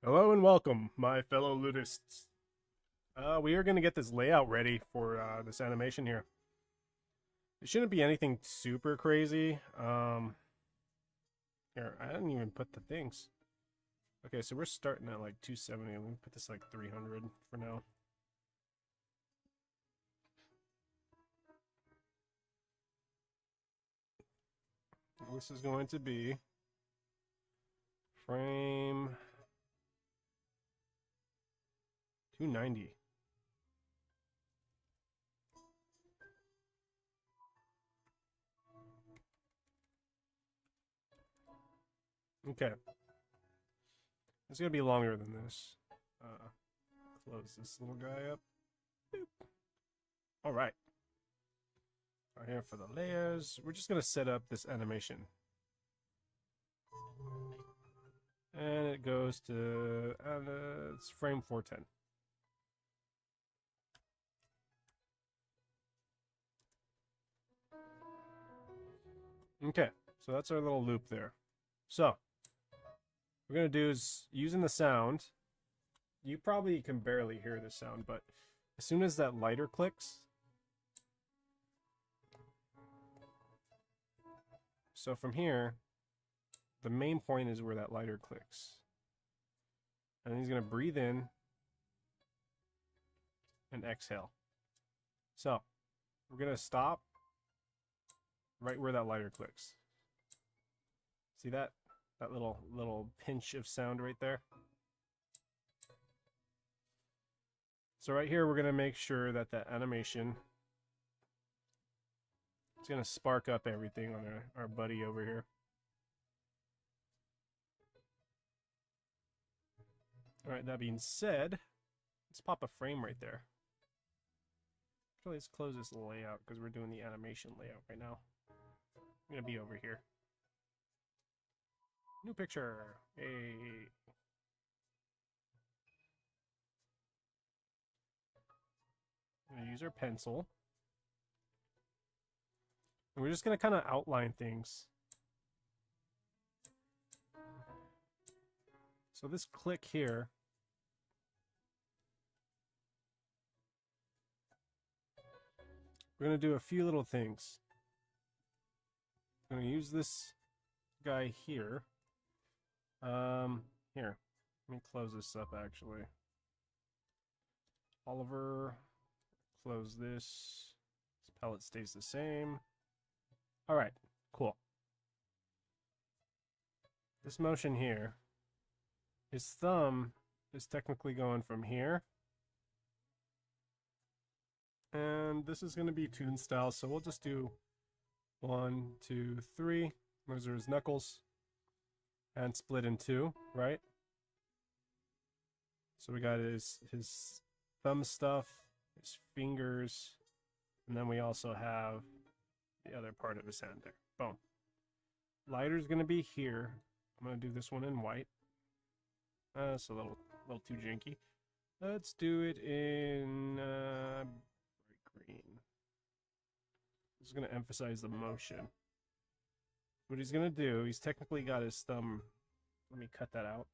Hello and welcome, my fellow ludists. We are going to get this layout ready for this animation here. It shouldn't be anything super crazy. Here, I didn't even put the things. Okay, so we're starting at like 270. Let me put this like 300 for now. This is going to be frame 290. Okay. It's going to be longer than this. Close this little guy up. Boop. All right. Right here for the layers. We're just going to set up this animation. And it goes to, it's frame 410. Okay, so that's our little loop there. So, what we're going to do is, using the sound, you probably can barely hear the sound, but as soon as that lighter clicks, so from here, the main point is where that lighter clicks. And he's going to breathe in and exhale. So, we're going to stop right where that lighter clicks. See that? That little pinch of sound right there. So right here, we're going to make sure that that animation is going to spark up everything on our buddy over here. All right, that being said, let's pop a frame right there. Actually, let's close this layout because we're doing the animation layout right now. I'm going to be over here. New picture. Hey. I'm going to use our pencil. And we're just going to kind of outline things. So this click here, we're going to do a few little things. I'm going to use this guy here. Here, let me close this up actually. Oliver, close this. This palette stays the same. All right, cool. This motion here, his thumb is technically going from here. And this is going to be TOON style, so we'll just do 1, 2, 3. Those are his knuckles. And split in two, right? So we got his thumb stuff, his fingers, and then we also have the other part of his hand there. Boom. Lighter's going to be here. I'm going to do this one in white. It's a little too janky. Let's do it in bright green. This is going to emphasize the motion. What he's going to do, he's technically got his thumb. Let me cut that out.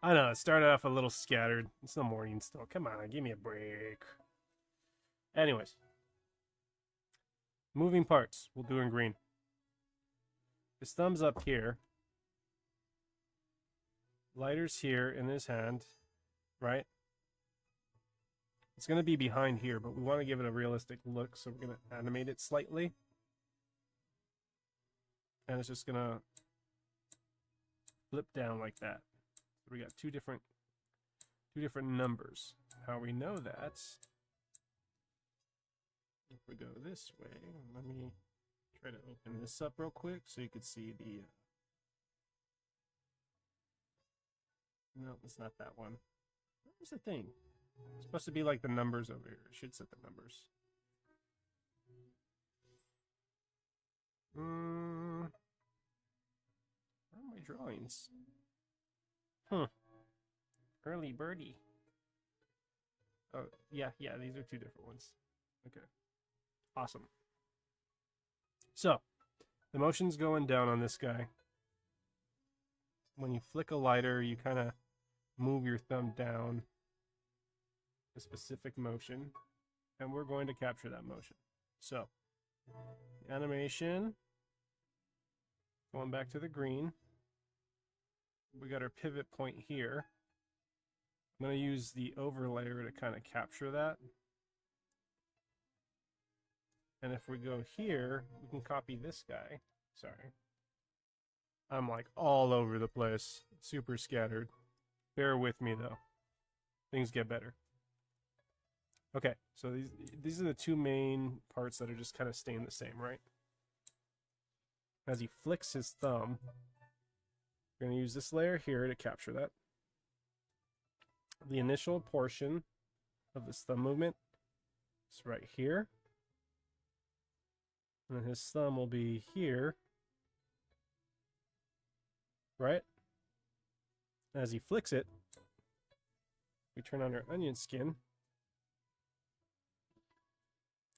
I know, it started off a little scattered. It's the morning still. Come on, give me a break. Anyways. Moving parts. We'll do in green. His thumb's up here. Lighter's here in his hand. Right? It's going to be behind here, but we want to give it a realistic look, so we're going to animate it slightly. And it's just going to flip down like that. So we got two different numbers. How we know that, if we go this way, let me try to open this up real quick so you can see the no, it's not that one. Where's the thing? It's supposed to be like the numbers over here. It should set the numbers. Where are my drawings? Early birdie. Oh, yeah, these are two different ones. Okay. Awesome. So, the motion's going down on this guy. when you flick a lighter, you kind of move your thumb down a specific motion, and we're going to capture that motion. So, the animation, going back to the green, we got our pivot point here. I'm going to use the overlayer to kind of capture that. And if we go here, we can copy this guy. Sorry. I'm like all over the place, super scattered. Bear with me though. Things get better. Okay, so these are the two main parts that are just kind of staying the same, right? As he flicks his thumb, we're going to use this layer here to capture that. The initial portion of this thumb movement is right here. And then his thumb will be here. Right? As he flicks it, we turn on our onion skin.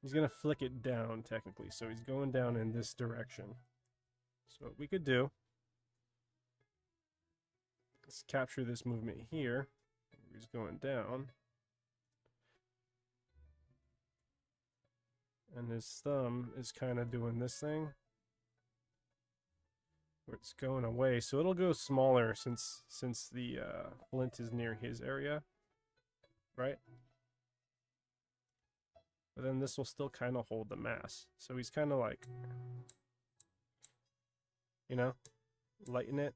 He's going to flick it down, technically. So he's going down in this direction. So what we could do is capture this movement here. He's going down. And his thumb is kind of doing this thing, where it's going away. So it'll go smaller since the flint is near his area, right? But then this will still kind of hold the mass. So he's kind of like, you know, lighten it.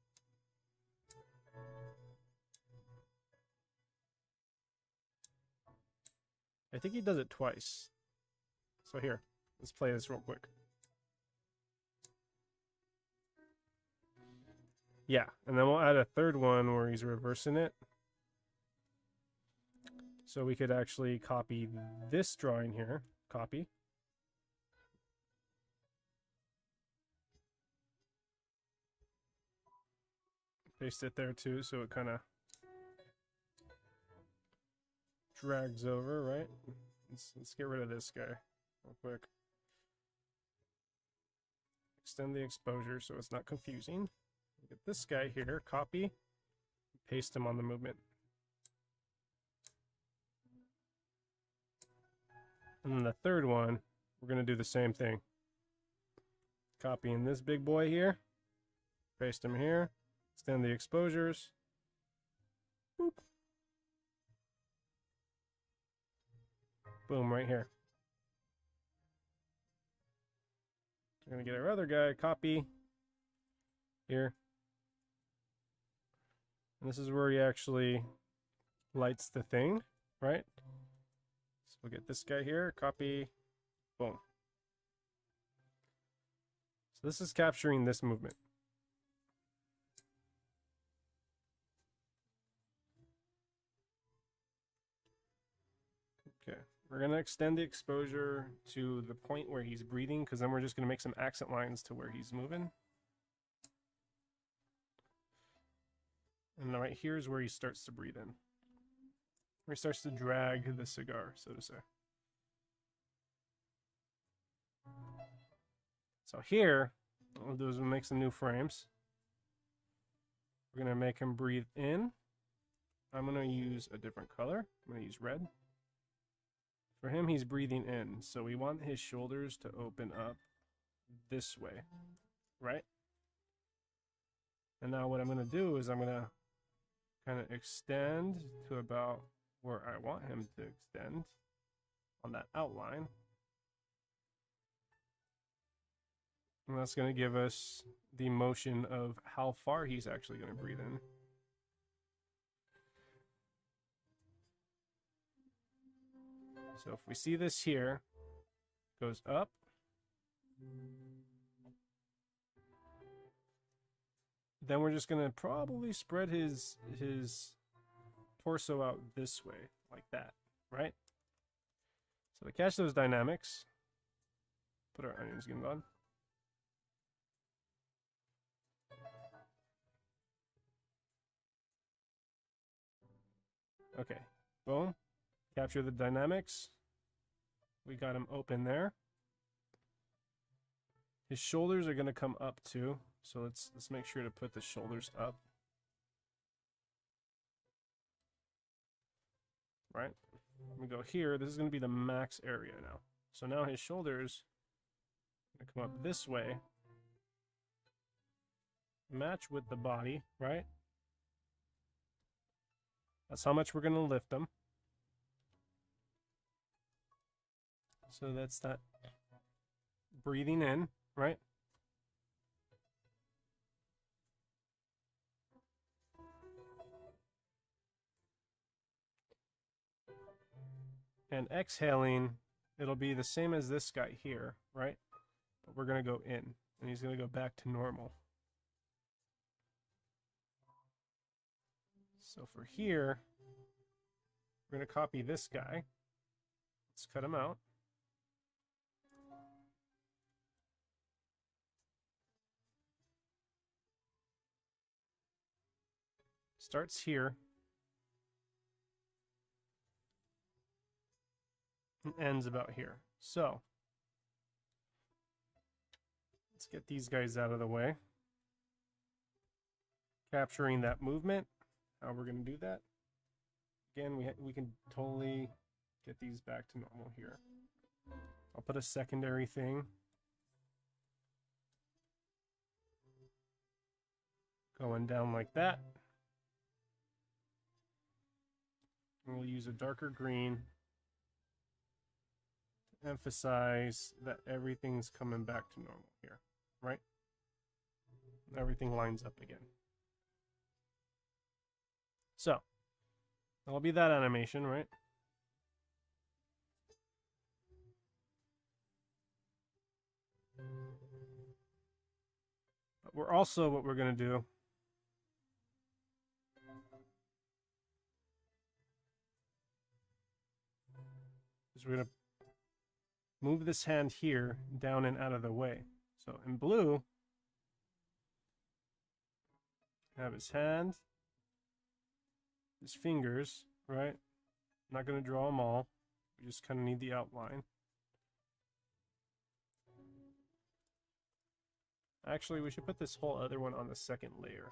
I think he does it twice. So here, let's play this real quick. Yeah, and then we'll add a third one where he's reversing it. So we could actually copy this drawing here. Copy. Paste it there too, so it kind of drags over, right? Let's get rid of this guy real quick. Extend the exposure so it's not confusing. Get this guy here, copy, paste him on the movement. And then the third one, we're going to do the same thing. Copying this big boy here, paste him here, extend the exposures. Boop. Boom, right here. We're going to get our other guy, copy, here. And this is where he actually lights the thing, right? So we'll get this guy here, copy, boom. So this is capturing this movement. Okay, we're going to extend the exposure to the point where he's breathing, because then we're just going to make some accent lines to where he's moving. And right here is where he starts to breathe in. Where he starts to drag the cigar, so to say. So here, what we'll do is we'll make some new frames. We're going to make him breathe in. I'm going to use a different color. I'm going to use red. For him, he's breathing in. So we want his shoulders to open up this way, right? And now what I'm going to do is I'm going to kind of extend to about where I want him to extend on that outline. And that's going to give us the motion of how far he's actually going to breathe in. So if we see this here, goes up. Then we're just going to probably spread his torso out this way, like that, right? So to catch those dynamics, put our onion skin on. Okay, boom. Capture the dynamics. We got him open there. His shoulders are going to come up too. So let's make sure to put the shoulders up right? We go here. This is going to be the max area now. So now his shoulders are going to come up this way, match with the body, right? That's how much we're going to lift them. So that's that breathing in, right? And exhaling, it'll be the same as this guy here, right? But we're going to go in, and he's going to go back to normal. So for here, we're going to copy this guy. Let's cut him out. Starts here. And ends about here. So, let's get these guys out of the way. Capturing that movement. How we're going to do that. Again, we can totally get these back to normal here. I'll put a secondary thing. Going down like that. And we'll use a darker green to emphasize that everything's coming back to normal here, right? Everything lines up again. So, that'll be that animation, right? But we're also, what we're going to do is we're going to move this hand here down and out of the way. So in blue, have his hand, his fingers, right? I'm not going to draw them all. We just kind of need the outline. Actually, we should put this whole other one on the second layer.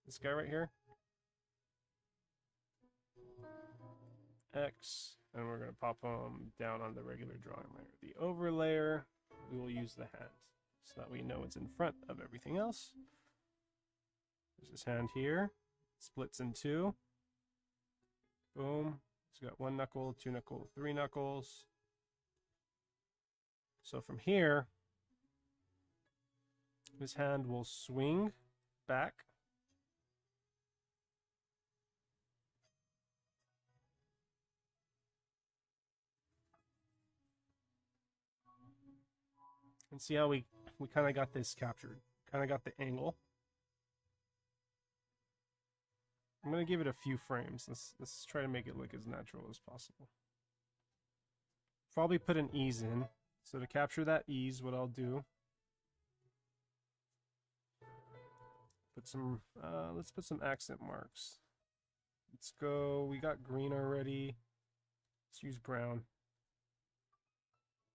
This guy right here. X, and we're going to pop them down on the regular drawing layer. The over layer, we will use the hand, so that we know it's in front of everything else. There's his hand here. Splits in two. Boom. He's got 1 knuckle, 2 knuckle, 3 knuckles. So from here, his hand will swing back. And see how we kind of got this captured. Kind of got the angle. I'm going to give it a few frames. Let's try to make it look as natural as possible. Probably put an ease in. So to capture that ease, what I'll do, let's put some accent marks. Let's go, we got green already. Let's use brown.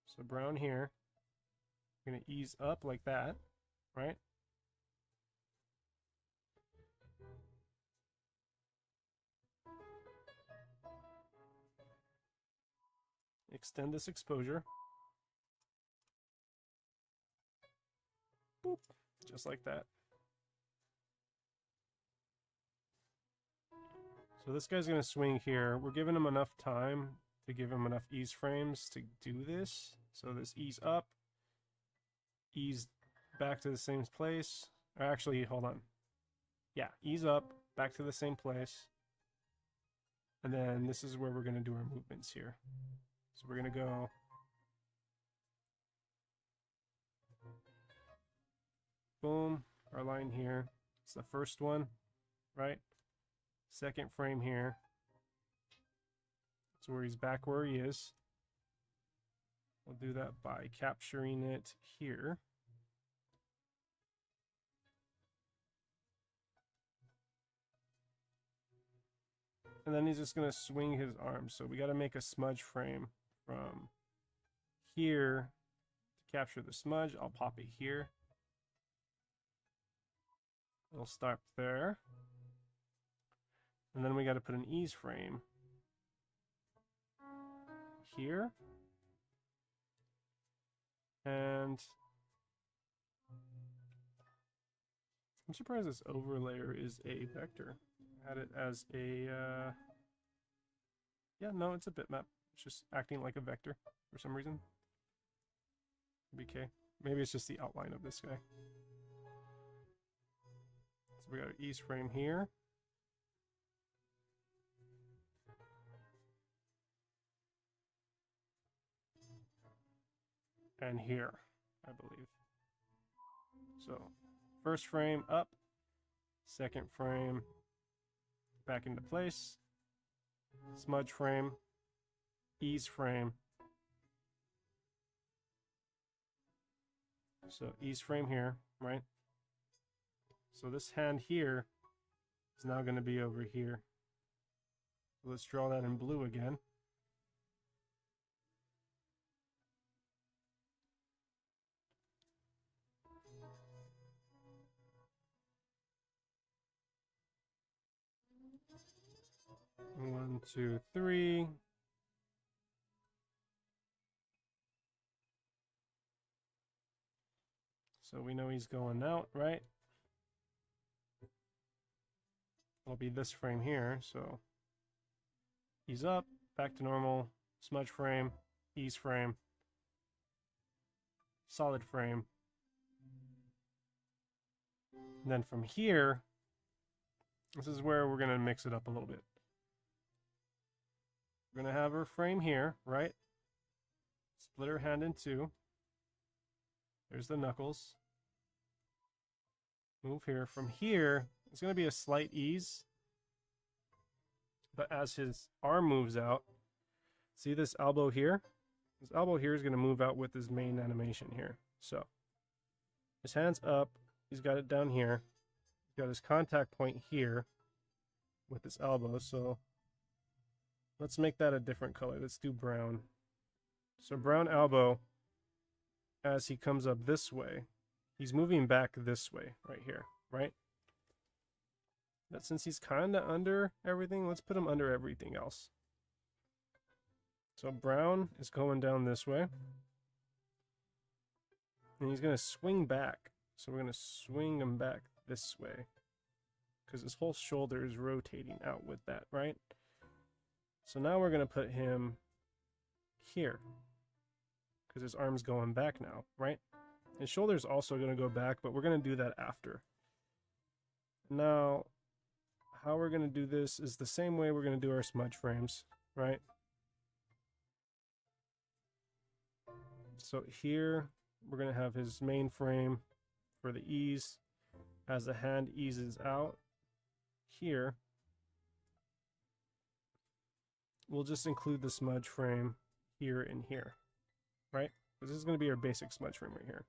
So brown here. I'm going to ease up like that, right? Extend this exposure. Boop, just like that. So this guy's going to swing here. We're giving him enough time to give him enough ease frames to do this. So this ease up, ease back to the same place. Or actually, hold on. Yeah, ease up, back to the same place. And then this is where we're going to do our movements here. So we're going to go boom, our line here. It's the first one, right? Second frame here. That's where he's back where he is. We'll do that by capturing it here. And then he's just going to swing his arms. So we got to make a smudge frame from here to capture the smudge. I'll pop it here. It'll start there. And then we got to put an ease frame here. And I'm surprised this overlayer is a vector. I had it as a, yeah, no, it's a bitmap. It's just acting like a vector for some reason. BK. Maybe it's just the outline of this guy. So we got our ease frame here. And here, I believe. So, first frame up, second frame back into place, smudge frame, ease frame. So ease frame here, right? So this hand here is now going to be over here. Let's draw that in blue again. One, two, three. So we know he's going out, right? It'll be this frame here, so he's up, back to normal, smudge frame, ease frame, solid frame. And then from here, this is where we're going to mix it up a little bit. We're going to have our frame here, right? Split her hand in two. There's the knuckles. Move here. From here, it's going to be a slight ease. But as his arm moves out, see this elbow here? His elbow here is going to move out with his main animation here. So, his hand's up. He's got it down here. He's got his contact point here with his elbow. So, let's make that a different color. Let's do brown. So, brown elbow, as he comes up this way, he's moving back this way, right here, right? But since he's kind of under everything, let's put him under everything else. So brown is going down this way. And he's going to swing back. So we're going to swing him back this way. Because his whole shoulder is rotating out with that, right? So now we're going to put him here. Because his arm's going back now, right? His shoulder's also going to go back, but we're going to do that after. Now, how we're going to do this is the same way we're going to do our smudge frames, right? So here, we're going to have his main frame for the ease. As the hand eases out here, we'll just include the smudge frame here and here, right? This is going to be our basic smudge frame right here.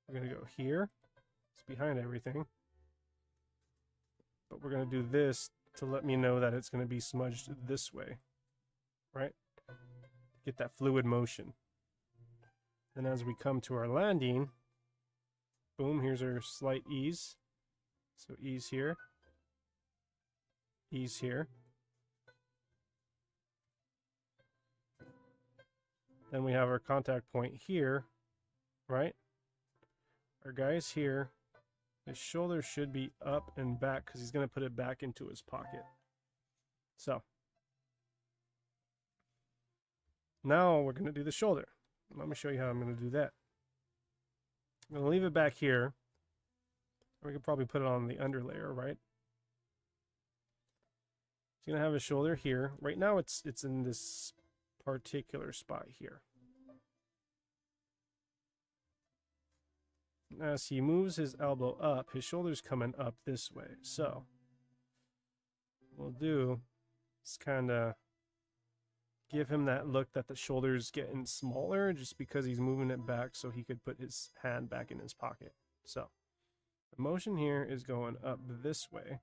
We're going to go here. It's behind everything. But we're going to do this to let me know that it's going to be smudged this way, right? Get that fluid motion. Then as we come to our landing, boom, here's our slight ease. So ease here. Ease here. Then we have our contact point here, right? Our guy's here. His shoulder should be up and back because he's going to put it back into his pocket. So, now we're going to do the shoulder. Let me show you how I'm going to do that. I'm going to leave it back here. We could probably put it on the underlayer, right? He's going to have his shoulder here. Right now it's in this particular spot here. As he moves his elbow up, his shoulder's coming up this way. So, what we'll do is kind of give him that look that the shoulder's getting smaller just because he's moving it back so he could put his hand back in his pocket. So, the motion here is going up this way.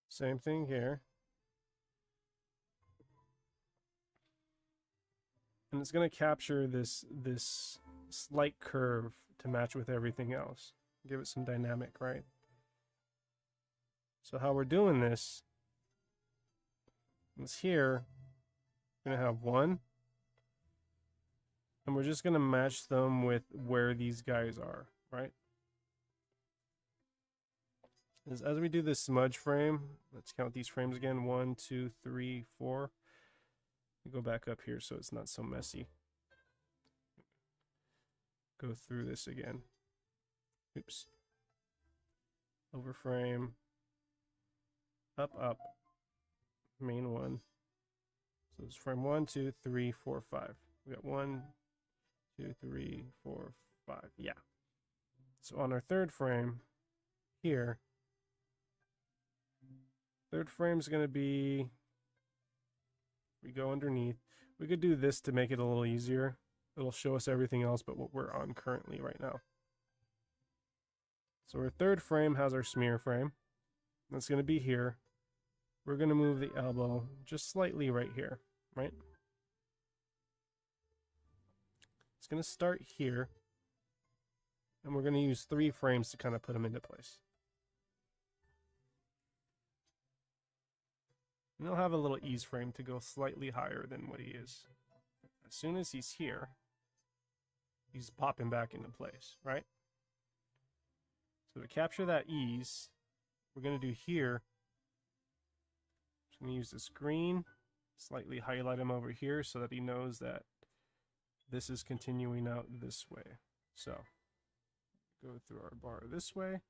Same thing here. And it's going to capture this slight curve to match with everything else. Give it some dynamic, right? So how we're doing this, is here, we're going to have 1. And we're just going to match them with where these guys are, right? As we do this smudge frame, let's count these frames again. 1, 2, 3, 4. We go back up here so it's not so messy. Go through this again. Oops. Over frame. Up, up. Main one. So it's frame 1, 2, 3, 4, 5. We got 1, 2, 3, 4, 5. Yeah. So on our third frame here, third frame is going to be, we go underneath. We could do this to make it a little easier. It'll show us everything else but what we're on currently right now. So our third frame has our smear frame. That's going to be here. We're going to move the elbow just slightly right here, right? It's going to start here. And we're going to use 3 frames to kind of put them into place. And he'll have a little ease frame to go slightly higher than what he is. As soon as he's here, he's popping back into place, right? So to capture that ease, we're going to do here, I'm going to use this green, slightly highlight him over here so that he knows that this is continuing out this way. So go through our bar this way.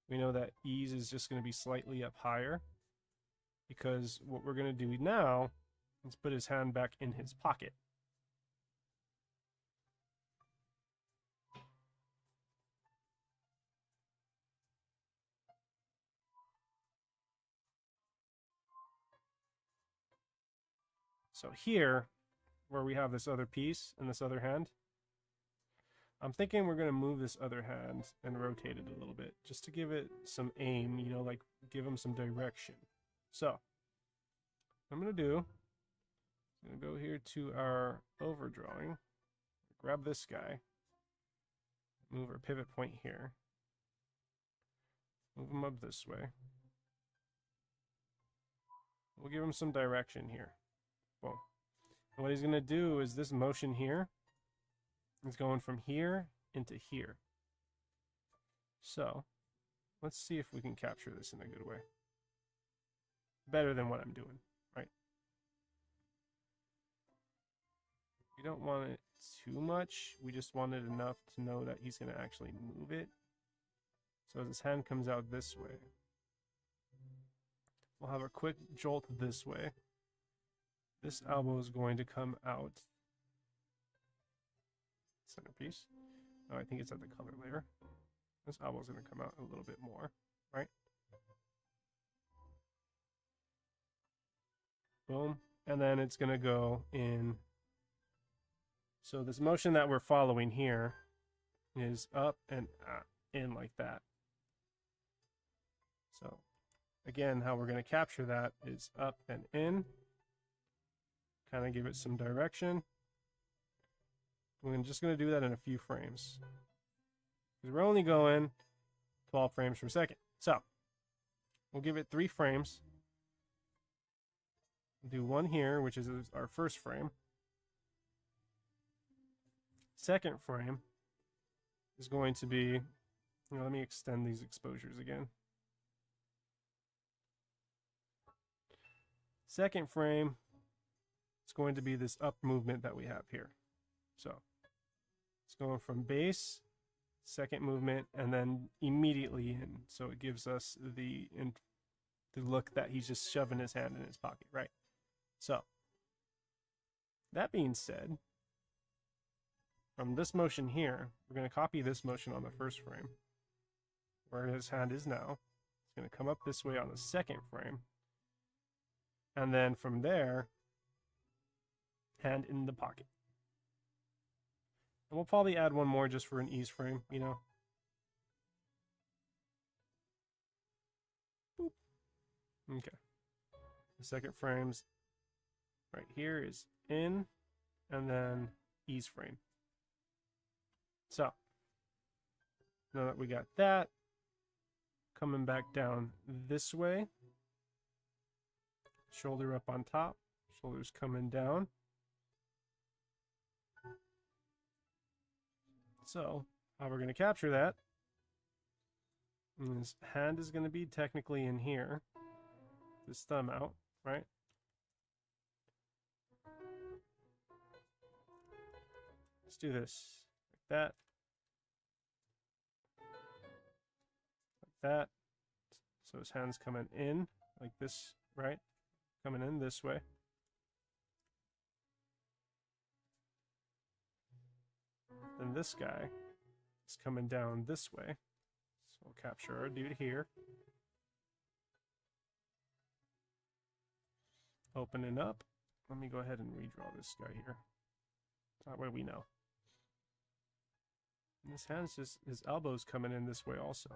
We know that ease is just going to be slightly up higher, because what we're going to do now is put his hand back in his pocket. So here, where we have this other piece and this other hand, I'm thinking we're going to move this other hand and rotate it a little bit just to give it some aim, you know, like give him some direction. So what I'm going to do, I'm going to go here to our overdrawing, grab this guy, move our pivot point here, move him up this way. We'll give him some direction here. Boom. And what he's going to do is this motion here is going from here into here. So let's see if we can capture this in a good way. Better than what I'm doing, right? We don't want it too much. We just want it enough to know that he's going to actually move it. So as his hand comes out this way, we'll have a quick jolt this way. This elbow is going to come out. Centerpiece. Oh, I think it's at the color layer. This elbow is going to come out a little bit more, right? Boom. And then it's going to go in. So this motion that we're following here is up and in like that. So again, how we're going to capture that is up and in. Kind of give it some direction. We're just going to do that in a few frames, because we're only going 12 frames per second. So we'll give it 3 frames. We'll do one here, which is our first frame. Second frame is going to be, let me extend these exposures again. Second frame, it's going to be this up movement that we have here. So it's going from base, second movement, and then immediately in. So it gives us the look that he's just shoving his hand in his pocket, right? So that being said, from this motion here, we're going to copy this motion on the first frame, where his hand is now. It's going to come up this way on the second frame. And then from there, hand in the pocket. And we'll probably add one more just for an ease frame, you know. Boop. Okay. The second frame's right here is in, and then ease frame. So now that we got that, coming back down this way, Shoulder up on top, shoulders coming down. So, how we're going to capture that, and his hand is going to be technically in here, his thumb out, right? Let's do this, like that, like that. So his hand's coming in, like this, right? Coming in this way. Then this guy is coming down this way. So we'll capture our dude here. Opening up. Let me go ahead and redraw this guy here. That way we know. And his hand's just, his elbow's coming in this way also.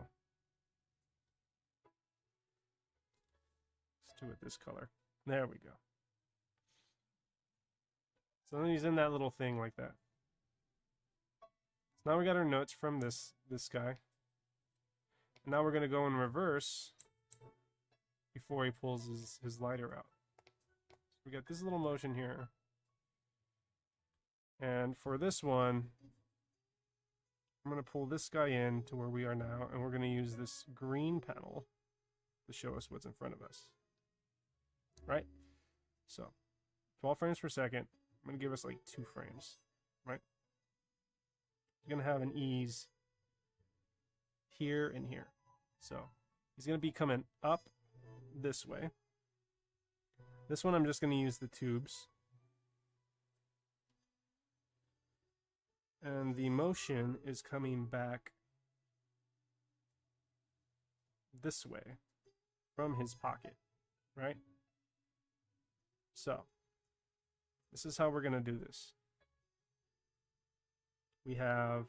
Let's do it this color. There we go. So then he's in that little thing like that. So now we got our notes from this guy. And now we're going to go in reverse before he pulls his lighter out. So we got this little motion here. And for this one, I'm going to pull this guy in to where we are now, and we're going to use this green panel to show us what's in front of us. Right? So, 12 frames per second. I'm going to give us like 2 frames. Right? You're going to have an ease here and here. So, he's going to be coming up this way. This one I'm just going to use the tubes. And the motion is coming back this way from his pocket, right? So, this is how we're going to do this. We have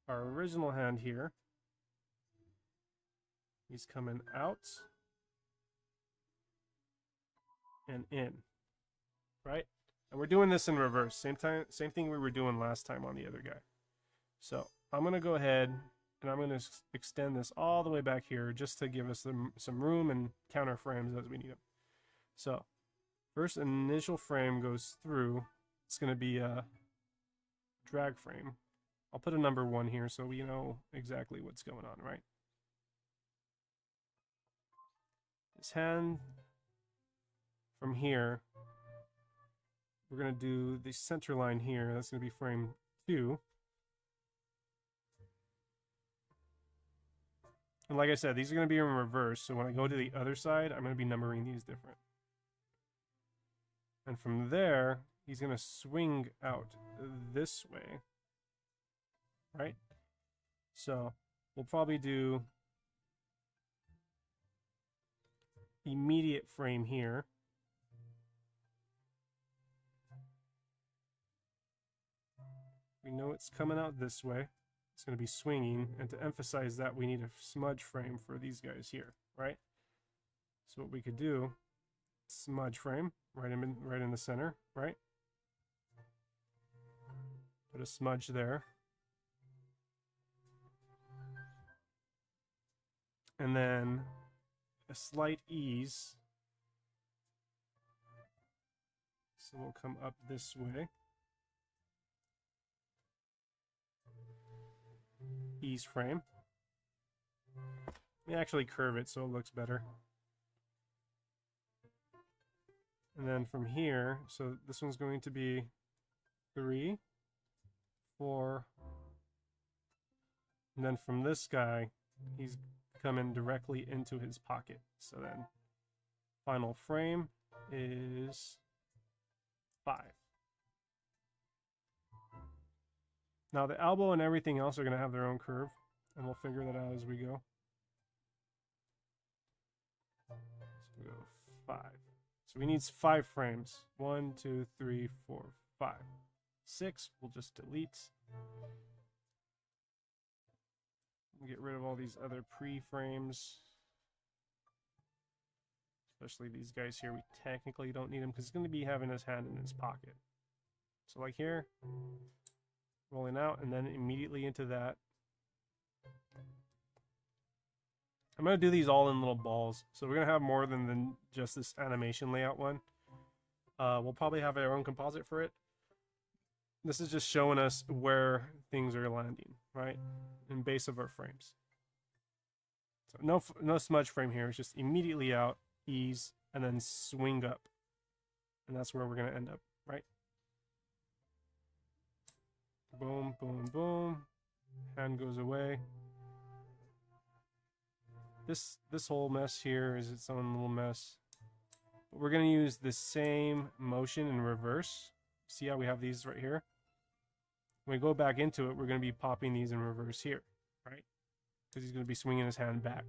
our original hand here. He's coming out and in, right? And we're doing this in reverse. Same thing we were doing last time on the other guy. So I'm going to go ahead and I'm going to extend this all the way back here just to give us some room and counter frames as we need them. So first initial frame goes through. It's going to be a drag frame. I'll put a number 1 here so we know exactly what's going on, right? His hand from here, we're going to do the center line here. That's going to be frame 2. And like I said, these are going to be in reverse. So when I go to the other side, I'm going to be numbering these different. And from there, he's going to swing out this way. Right? So we'll probably do immediate frame here. We know it's coming out this way. It's going to be swinging, and to emphasize that, we need a smudge frame for these guys here, right? So what we could do, smudge frame right in the center, right? Put a smudge there. And then a slight ease. So we'll come up this way. Ease frame. Let me actually curve it so it looks better. And then from here, so this one's going to be 3, 4. And then from this guy, he's coming directly into his pocket. So then final frame is 5. Now the elbow and everything else are going to have their own curve, and we'll figure that out as we go. So we go 5. So we need 5 frames. 1, 2, 3, 4, 5. 6, we'll just delete. We'll get rid of all these other pre-frames. Especially these guys here, we technically don't need them because he's going to be having his hand in his pocket. So like here, rolling out, and then immediately into that. I'm going to do these all in little balls. So we're going to have more than just this animation layout one. We'll probably have our own composite for it. This is just showing us where things are landing, right? In base of our frames. So no smudge frame here. It's just immediately out, ease, and then swing up. And that's where we're going to end up, right? Boom, boom, boom. Hand goes away. This whole mess here is its own little mess. But we're going to use the same motion in reverse. See how we have these right here? When we go back into it, we're going to be popping these in reverse here, right? Because he's going to be swinging his hand back.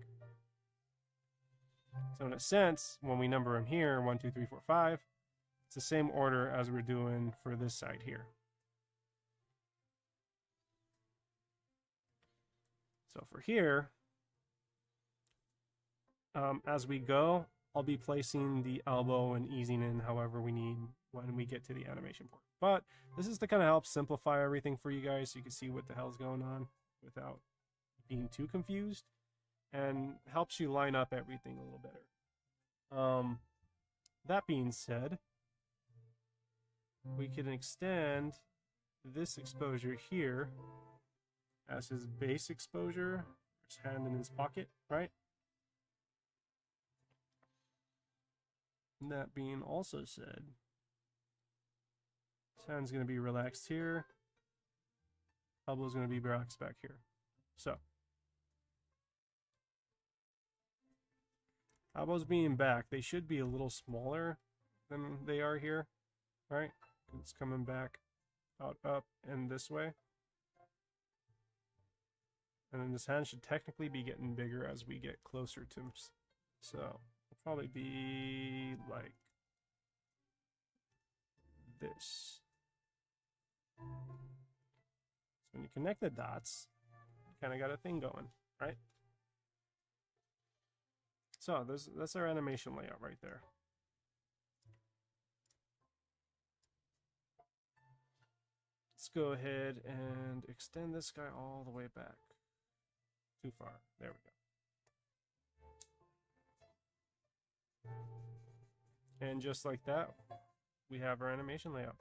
So in a sense, when we number them here, 1, 2, 3, 4, 5, it's the same order as we're doing for this side here. So for here, as we go, I'll be placing the elbow and easing in however we need when we get to the animation part. But this is to kind of help simplify everything for you guys so you can see what the hell's going on without being too confused, and helps you line up everything a little better. That being said, we can extend this exposure here as his base exposure, his hand in his pocket, right? And that being also said, his hand's going to be relaxed here, elbow's going to be relaxed back here. So, elbows being back, they should be a little smaller than they are here, right? It's coming back out, up, and this way. And then this hand should technically be getting bigger as we get closer to him. So, it'll probably be like this. So when you connect the dots, you kind of got a thing going, right? So that's our animation layout right there. Let's go ahead and extend this guy all the way back. Too far. There we go. And just like that, we have our animation layout.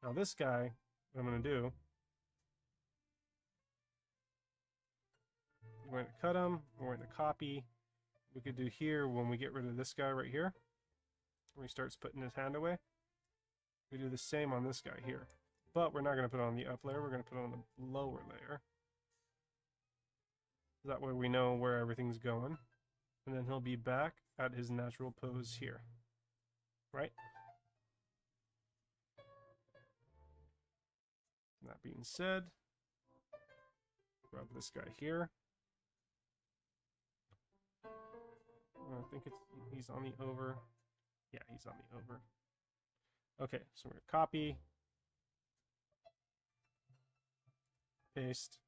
Now this guy, what I'm going to do, we're going to cut him, we're going to copy. We could do here when we get rid of this guy right here, when he starts putting his hand away. We do the same on this guy here. But we're not going to put it on the up layer, we're going to put it on the lower layer. That way we know where everything's going. And then he'll be back at his natural pose here. Right? That being said, grab this guy here. I think he's on the over. Yeah, he's on the over. Okay, so we're going to copy, paste,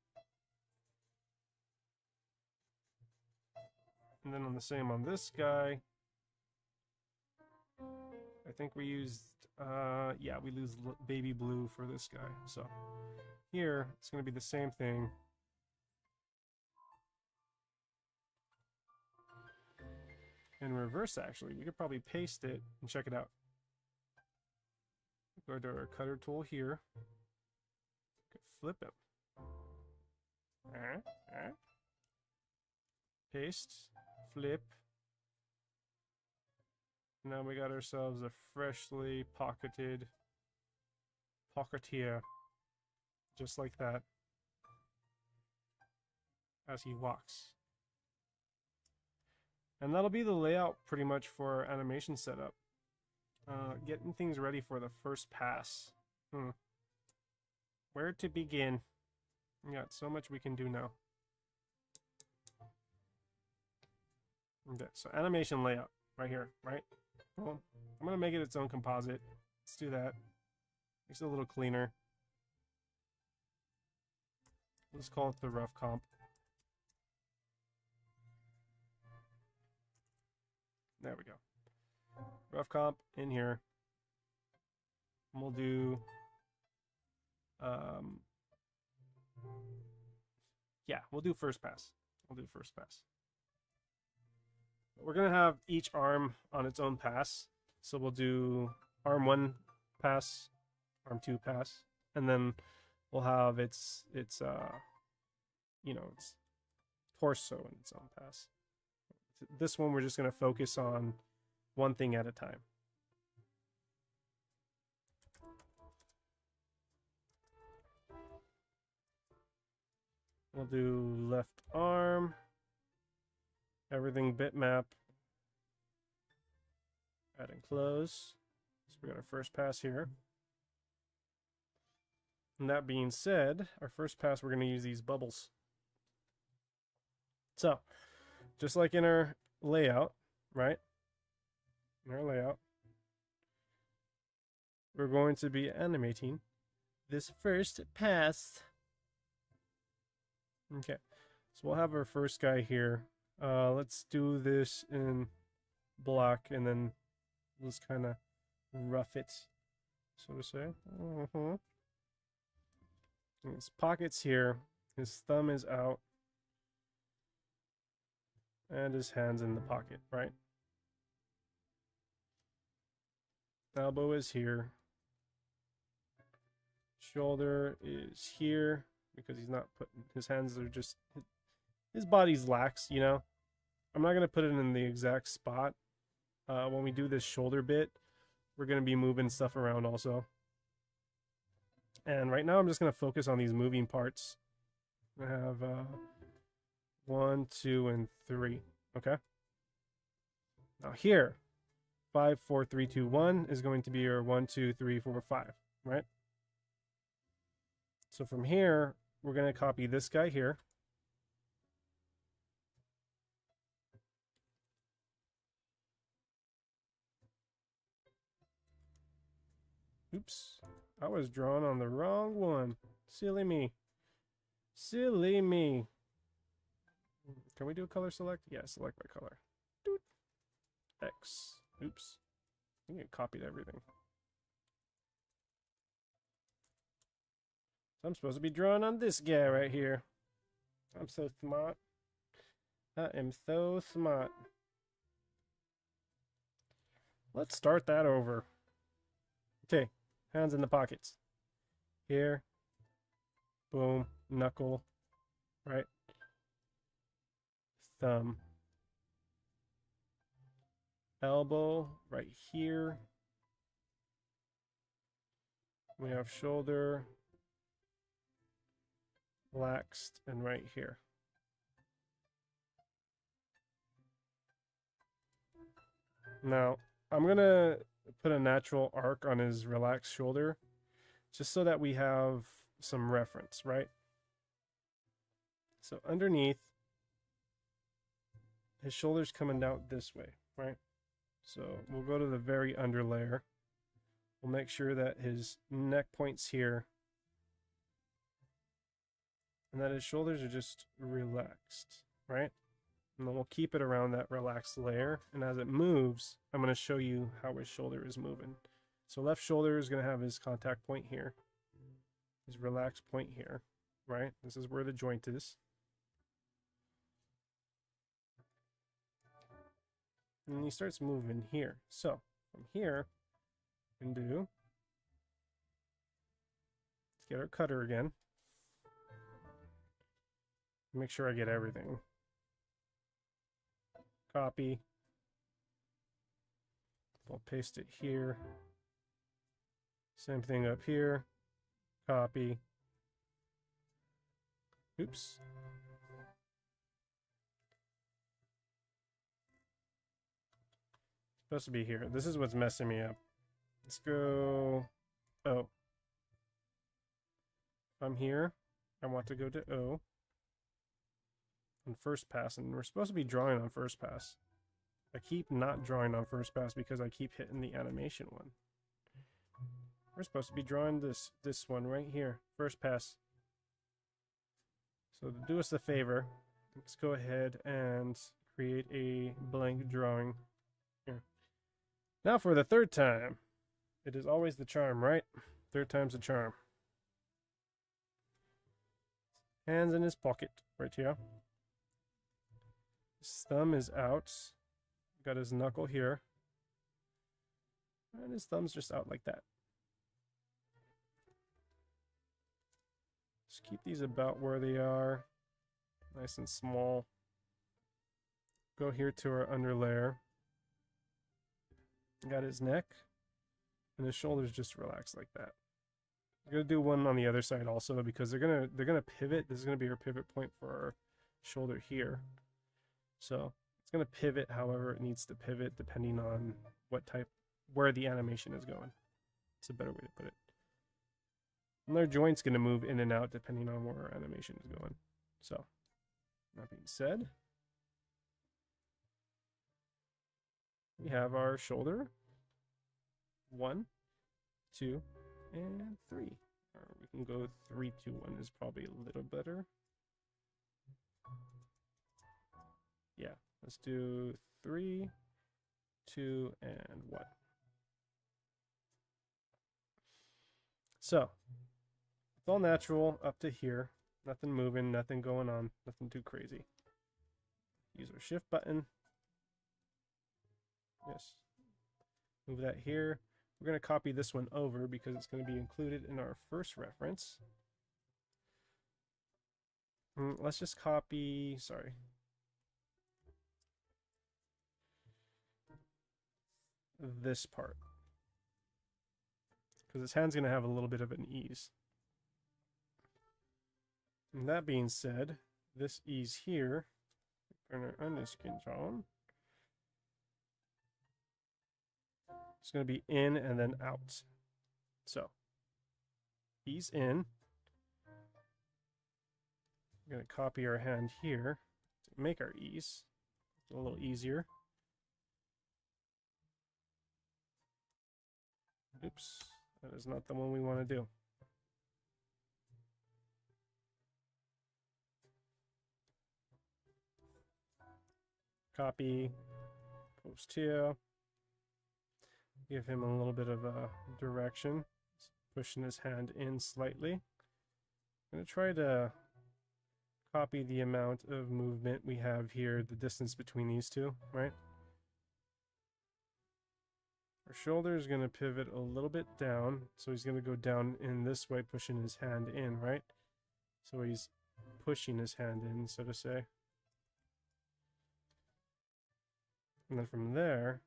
and then on the same on this guy, I think we used, yeah, we used baby blue for this guy. So here, it's going to be the same thing. In reverse, actually, we could probably paste it and check it out. Go to our cutter tool here. Flip him. Paste, flip. Now we got ourselves a freshly pocketed pocketeer, just like that, as he walks. And that'll be the layout pretty much for our animation setup. Getting things ready for the first pass. Where to begin? We got so much we can do now. Okay, so animation layout right here, right? Well, I'm gonna make it its own composite. Let's do that. Makes it a little cleaner. Let's call it the rough comp. There we go. Rough comp in here. And we'll do yeah, we'll do first pass. We'll do first pass. We're going to have each arm on its own pass. So we'll do arm 1 pass, arm 2 pass, and then we'll have its you know, its torso in its own pass. This one we're just going to focus on one thing at a time. We'll do left arm, everything bitmap, add and close. So we got our first pass here. And that being said, our first pass, we're going to use these bubbles. So, just like in our layout, right? In our layout, we're going to be animating this first pass. Okay, so we'll have our first guy here. Let's do this in black, and then let's kind of rough it, so to say. His pockets here, his thumb is out, and his hand's in the pocket, right? Elbow is here. Shoulder is here, because he's not putting, his hands are just, his body's lax, you know? I'm not going to put it in the exact spot. When we do this shoulder bit, we're going to be moving stuff around also. And right now I'm just going to focus on these moving parts. I have 1, 2, and 3. Okay. Now here, 5, 4, 3, 2, 1 is going to be your 1, 2, 3, 4, 5, right? So from here, we're going to copy this guy here. Oops, I was drawing on the wrong one. Silly me. Silly me. Can we do a color select? Yeah, select by color. Doot. X. Oops. I think I copied everything. So I'm supposed to be drawing on this guy right here. I'm so smart. I am so smart. Let's start that over. Okay, hands in the pockets. Here. Boom. Knuckle. Right. Thumb. Elbow right here. We have shoulder. Relaxed and right here. Now, I'm going to put a natural arc on his relaxed shoulder just so that we have some reference, right? So underneath, his shoulder's coming out this way, right? So we'll go to the very under layer. We'll make sure that his neck points here and that his shoulders are just relaxed, right? And then we'll keep it around that relaxed layer. And as it moves, I'm going to show you how his shoulder is moving. So left shoulder is going to have his contact point here, his relaxed point here, right? This is where the joint is. And he starts moving here. So from here, we can do, let's get our cutter again. Make sure I get everything. Copy. I'll paste it here. Same thing up here. Copy. Oops. Supposed to be here. This is what's messing me up. Let's go. O. I'm here. I want to go to O. On first pass, and we're supposed to be drawing on first pass. I keep not drawing on first pass because I keep hitting the animation one. We're supposed to be drawing this one right here, first pass. So to do us a favor, let's go ahead and create a blank drawing here. Now for the third time. It is always the charm, right? Third time's the charm. Hands in his pocket, right here. His thumb is out. Got his knuckle here. And his thumb's just out like that. Just keep these about where they are. Nice and small. Go here to our underlayer. Got his neck. And his shoulders just relaxed like that. I'm gonna do one on the other side also because they're gonna pivot. This is gonna be our pivot point for our shoulder here. So it's gonna pivot however it needs to pivot depending on where the animation is going. It's a better way to put it. And their joint's gonna move in and out depending on where our animation is going. So that being said, we have our shoulder. 1, 2, and 3. Or we can go 3, 2, 1 is probably a little better. Yeah, let's do 3, 2, and 1. So, it's all natural up to here. Nothing moving, nothing going on, nothing too crazy. Use our shift button. Yes. Move that here. We're going to copy this one over because it's going to be included in our first reference. Let's just copy, sorry. This part. Because his hand's going to have a little bit of an ease. And that being said, this ease here, turn our underskin tone. It's going to be in and then out. So, ease in. We're going to copy our hand here to make our ease a little easier. Oops, that is not the one we want to do. Copy, post here. Give him a little bit of a direction. Pushing his hand in slightly. I'm going to try to copy the amount of movement we have here, the distance between these two, right? Our shoulder is going to pivot a little bit down, so he's going to go down in this way, pushing his hand in, right? So he's pushing his hand in, so to say. And then from there,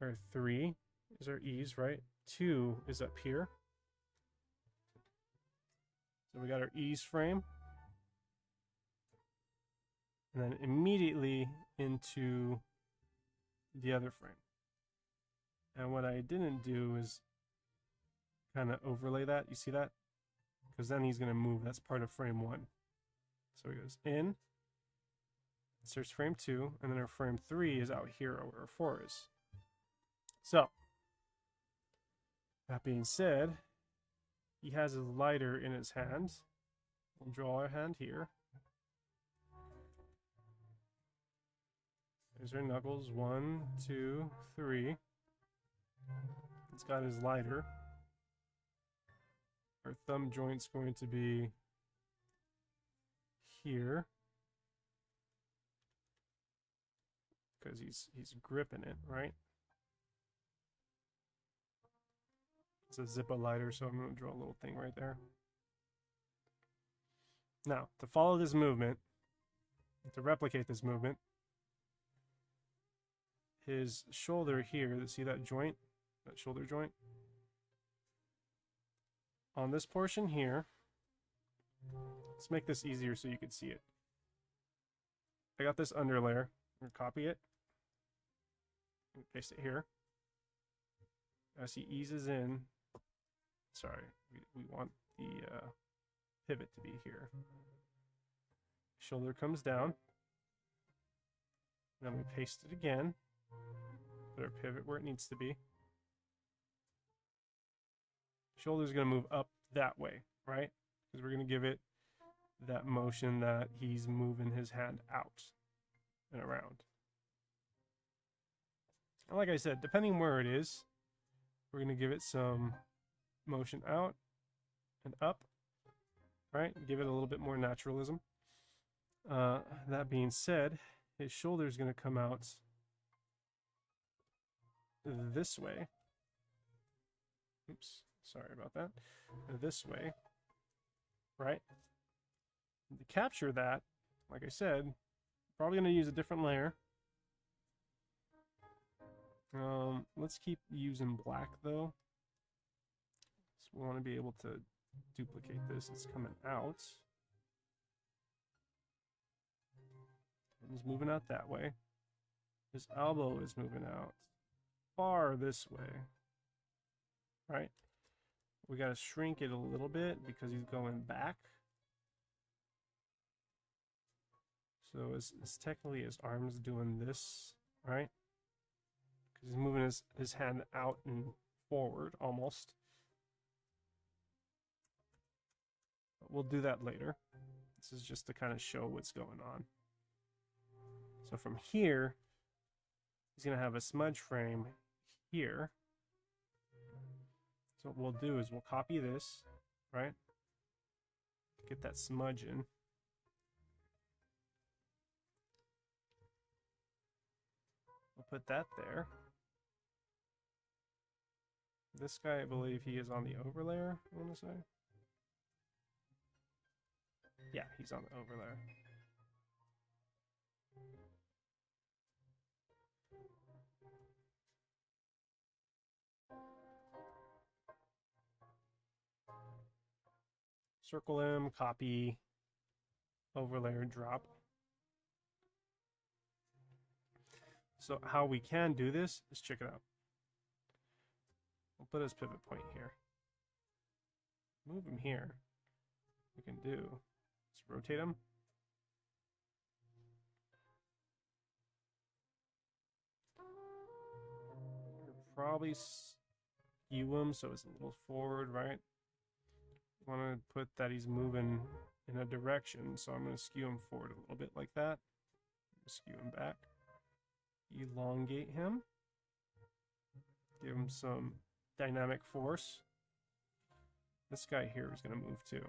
our 3 is our ease, right? 2 is up here. So we got our ease frame. And then immediately into the other frame. And what I didn't do is kind of overlay that. You see that? Because then he's going to move. That's part of frame 1. So he goes in, starts frame 2, and then our frame 3 is out here where our 4 is. So, that being said, he has his lighter in his hand. We'll draw our hand here. There's our knuckles. 1, 2, 3. He's got his lighter. Our thumb joint's going to be here. Because he's gripping it, right? It's a Zippo lighter, so I'm going to draw a little thing right there. Now, to follow this movement, to replicate this movement, his shoulder here, see that joint? That shoulder joint? On this portion here, let's make this easier so you can see it. I got this underlayer. I'm going to copy it. And paste it here. As he eases in, sorry, we want the pivot to be here. Shoulder comes down. Then we paste it again. Put our pivot where it needs to be. Shoulder's going to move up that way, right? Because we're going to give it that motion that he's moving his hand out and around. And like I said, depending where it is, we're going to give it some motion out and up, right? Give it a little bit more naturalism. That being said, his shoulder is going to come out this way. Oops, sorry about that. This way, right? And to capture that, like I said, probably going to use a different layer. Let's keep using black though. So we want to be able to duplicate this. It's coming out. It's moving out that way. His elbow is moving out far this way. Right? We got to shrink it a little bit because he's going back. So it's technically his arm's doing this, right? Because he's moving his hand out and forward almost. But we'll do that later. This is just to kind of show what's going on. So from here, he's going to have a smudge frame here. So what we'll do is we'll copy this, right? Get that smudge in. We'll put that there. This guy, I believe he is on the overlayer, I want to say. Yeah, he's on the overlayer. Circle him, copy, overlayer, drop. So how we can do this is check it out. We'll put his pivot point here. Move him here. We can do, let's rotate him. Probably skew him so it's a little forward, right? Want to put that he's moving in a direction, so I'm going to skew him forward a little bit like that. Skew him back. Elongate him. Give him some dynamic force. This guy here is going to move too.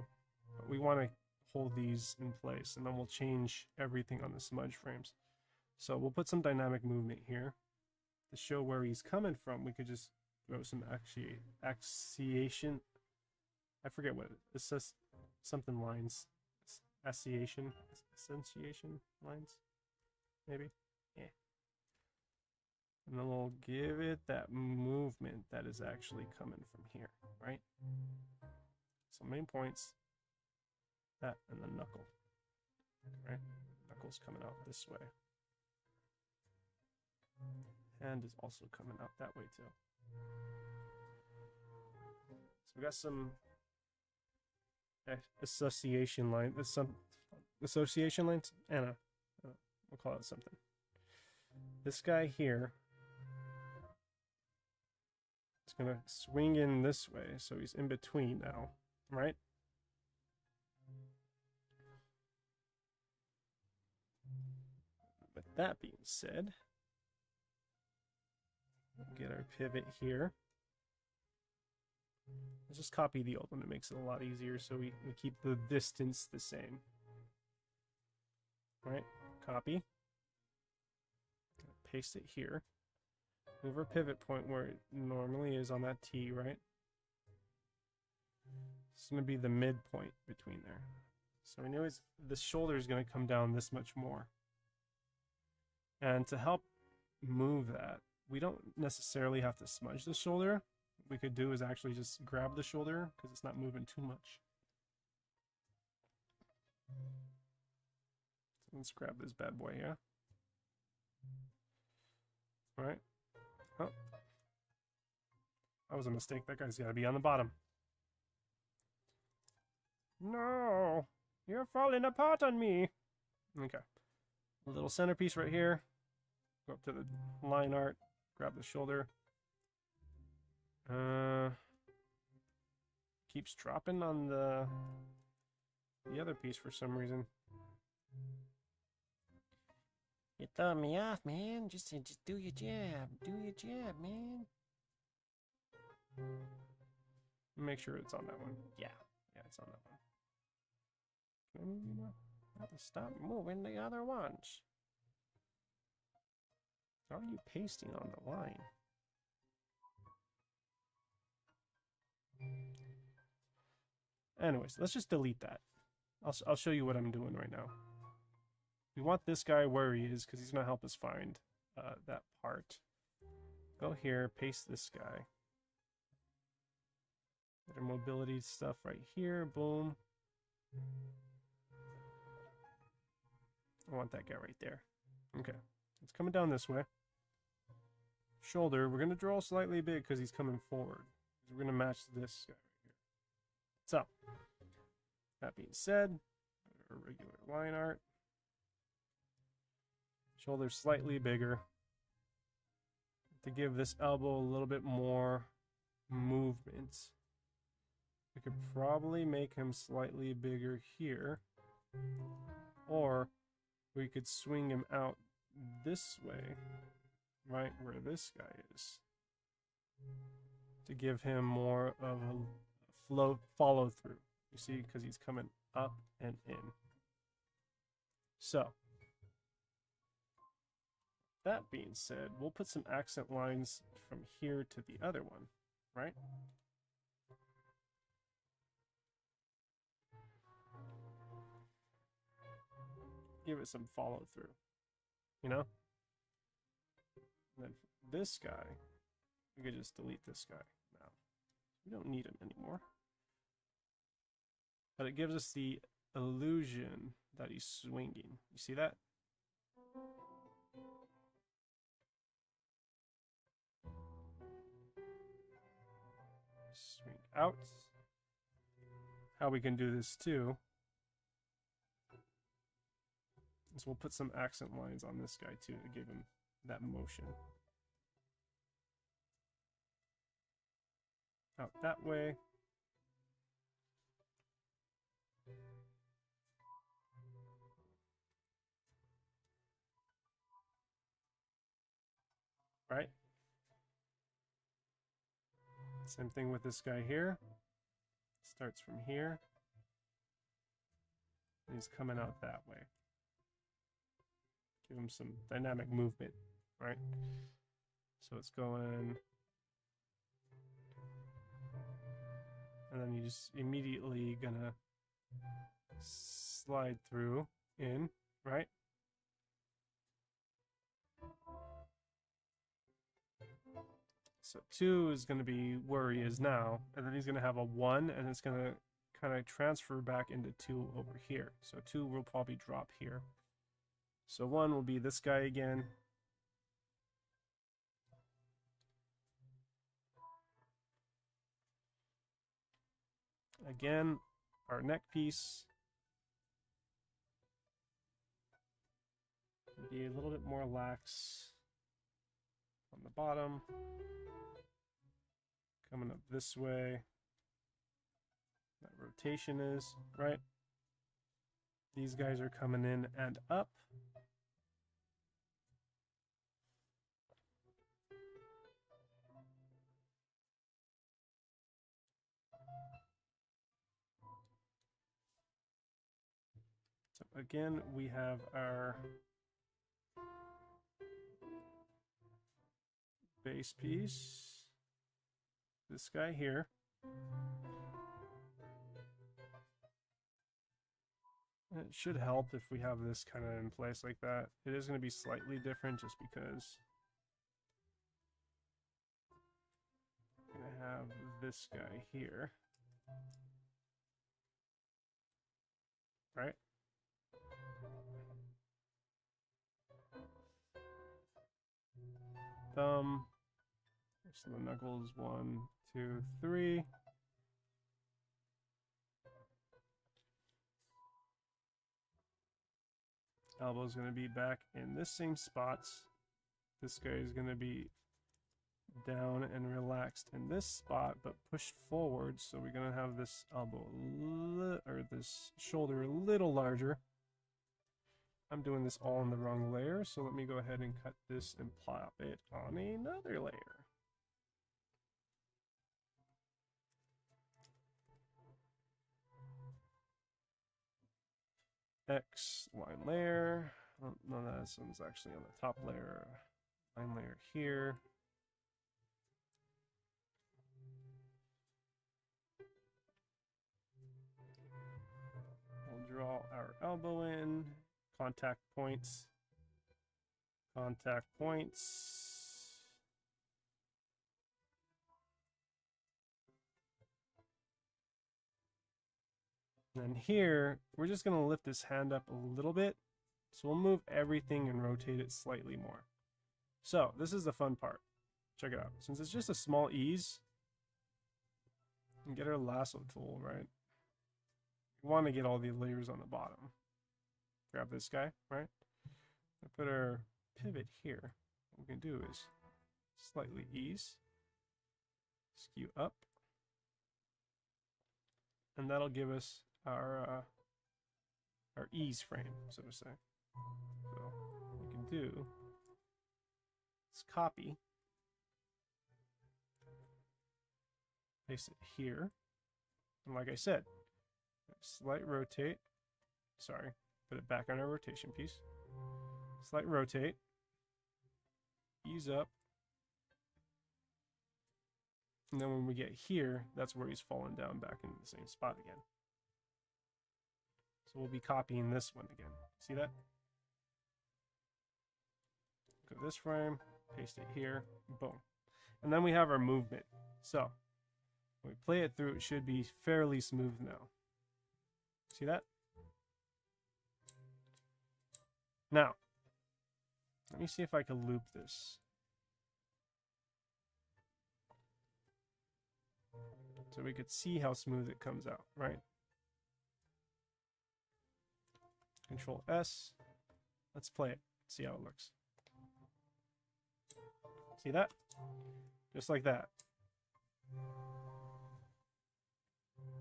But we want to hold these in place, and then we'll change everything on the smudge frames. So we'll put some dynamic movement here. To show where he's coming from, we could just throw some axiation. I forget what it says. Something lines. Association lines. Maybe. Yeah. And then we'll give it that movement that is actually coming from here, right? So main points. That and the knuckle. Right? Knuckle's coming out this way. Hand is also coming out that way too. So we got some association line. Some association lines. Anna, we'll call it something. This guy here is gonna swing in this way, so he's in between now, right? With that being said, we'll get our pivot here. Let's just copy the old one. It makes it a lot easier, so we keep the distance the same. Right? Copy. Paste it here. Move our pivot point where it normally is on that T, right? It's going to be the midpoint between there. So we know the shoulder is going to come down this much more. And to help move that, we don't necessarily have to smudge the shoulder. What we could do is actually just grab the shoulder because it's not moving too much. So let's grab this bad boy here. All right. Oh. That was a mistake. That guy's got to be on the bottom. No! You're falling apart on me! Okay. A little centerpiece right here. Go up to the line art. Grab the shoulder. Keeps dropping on the other piece for some reason. You throw me off, man. Just do your job. Do your job, man. Make sure it's on that one. Yeah, it's on that one. Can I move you now? Stop moving the other ones. How are you pasting on the line? Anyways, let's just delete that. I'll show you what I'm doing right now. We want this guy where he is because he's going to help us find that part. Go here, paste this guy. Get our mobility stuff right here, boom. I want that guy right there. Okay, it's coming down this way. Shoulder, we're going to draw slightly big because he's coming forward. We're going to match this guy right here. So, that being said, our regular line art. Shoulder slightly bigger to give this elbow a little bit more movement. We could probably make him slightly bigger here, or we could swing him out this way, right where this guy is, to give him more of a follow through. You see, because he's coming up and in. So, that being said, we'll put some accent lines from here to the other one, right? Give it some follow through, you know? And then for this guy, we could just delete this guy now. We don't need him anymore. But it gives us the illusion that he's swinging. You see that? Swing out. How we can do this too is we'll put some accent lines on this guy too to give him that motion. Out that way. Right? Same thing with this guy here. Starts from here. And he's coming out that way. Give him some dynamic movement, right? So it's going, and then you just immediately gonna slide through in, right? So 2 is going to be where he is now, and then he's going to have a 1, and it's going to kind of transfer back into 2 over here. So 2 will probably drop here. So 1 will be this guy again. Again, our neck piece will be a little bit more lax on the bottom. Coming up this way. That rotation is, right? These guys are coming in and up. So again, we have our base piece. This guy here. It should help if we have this kind of in place like that. It is going to be slightly different just because I'm going to have this guy here. Right? Thumb. So the knuckles, 1, 2, 3. Elbow's going to be back in this same spots. This guy is going to be down and relaxed in this spot, but pushed forward. So we're going to have this elbow or this shoulder a little larger. I'm doing this all in the wrong layer, so let me go ahead and cut this and plop it on another layer. X line layer. Oh, no, this one's actually on the top layer. line layer here. We'll draw our elbow in, contact points. Contact points. And then here, we're just going to lift this hand up a little bit. So we'll move everything and rotate it slightly more. So this is the fun part. Check it out. Since it's just a small ease, and get our lasso tool, right? We want to get all the layers on the bottom. Grab this guy, right? Put our pivot here. What we can do is slightly ease, skew up, and that'll give us our ease frame, so to say. So what we can do is copy, paste it here, and like I said, slight rotate. Sorry, put it back on our rotation piece. Slight rotate, ease up, and then when we get here, that's where he's falling down back into the same spot again. So we'll be copying this one again. See that? Go to this frame, paste it here, boom. And then we have our movement. So when we play it through, it should be fairly smooth now. See that? Now, let me see if I can loop this. So we could see how smooth it comes out, right? Control S. Let's play it. See how it looks. See that? Just like that.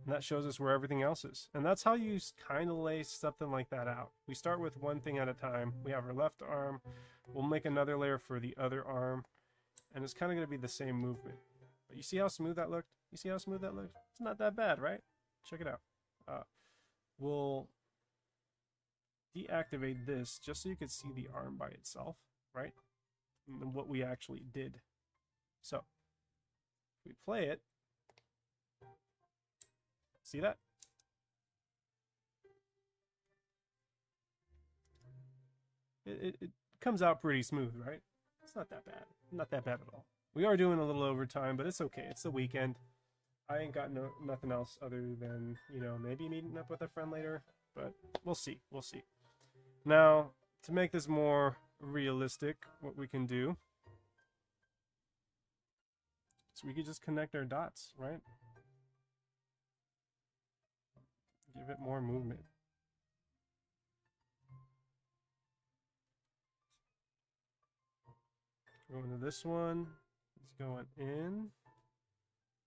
And that shows us where everything else is. And that's how you kind of lay something like that out. We start with one thing at a time. We have our left arm. We'll make another layer for the other arm. And it's kind of going to be the same movement. But you see how smooth that looked? You see how smooth that looked? It's not that bad, right? Check it out. We'll deactivate this just so you can see the arm by itself, right? And what we actually did. So, if we play it, see that? It comes out pretty smooth, right? It's not that bad. Not that bad at all. We are doing a little overtime, but it's okay. It's the weekend. I ain't got nothing else other than, you know, maybe meeting up with a friend later, but we'll see. We'll see. Now, to make this more realistic, what we can do, so we could just connect our dots, right? Give it more movement. Going to this one, it's going in.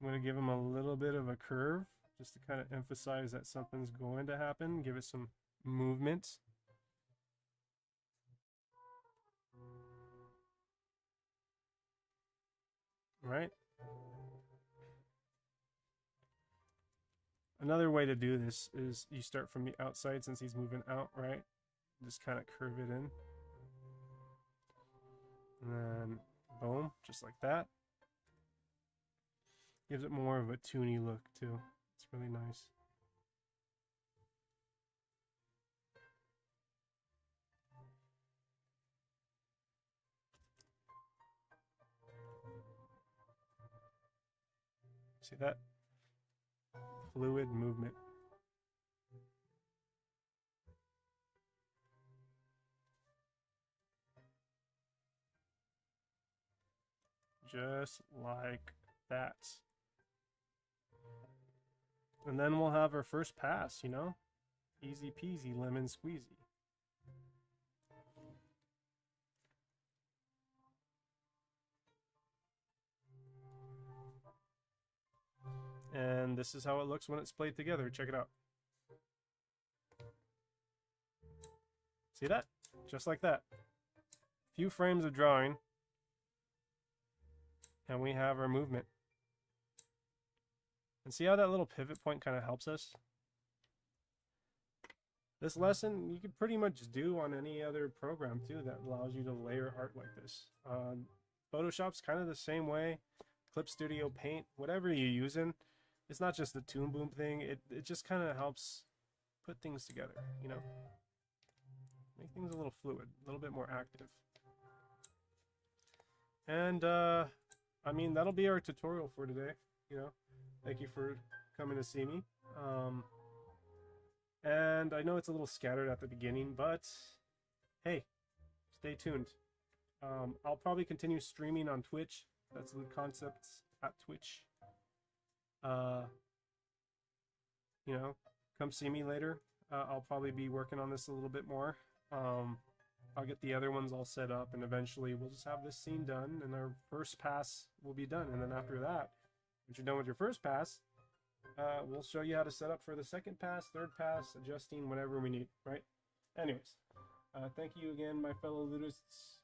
I'm going to give him a little bit of a curve just to kind of emphasize that something's going to happen. Give it some movement. Right? Another way to do this is you start from the outside since he's moving out, right? Just kind of curve it in. And then, boom, just like that. Gives it more of a toony look, too. It's really nice. See that? Fluid movement. Just like that. And then we'll have our first pass, you know? Easy peasy, lemon squeezy. And this is how it looks when it's played together. Check it out. See that? Just like that. Few frames of drawing. And we have our movement. And see how that little pivot point kind of helps us? This lesson you could pretty much do on any other program too that allows you to layer art like this. Photoshop's kind of the same way. Clip Studio, Paint, whatever you're using. It's not just the Toon Boom thing. It just kind of helps put things together, you know? Make things a little fluid, a little bit more active. And, I mean, that'll be our tutorial for today, you know? Thank you for coming to see me. And I know it's a little scattered at the beginning, but hey, stay tuned. I'll probably continue streaming on Twitch. That's the concept at Twitch. You know, come see me later. I'll probably be working on this a little bit more. I'll get the other ones all set up, and eventually we'll just have this scene done, and our first pass will be done. And then after that, once you're done with your first pass, we'll show you how to set up for the second pass, third pass, adjusting, whatever we need, right? Anyways, thank you again, my fellow ludists.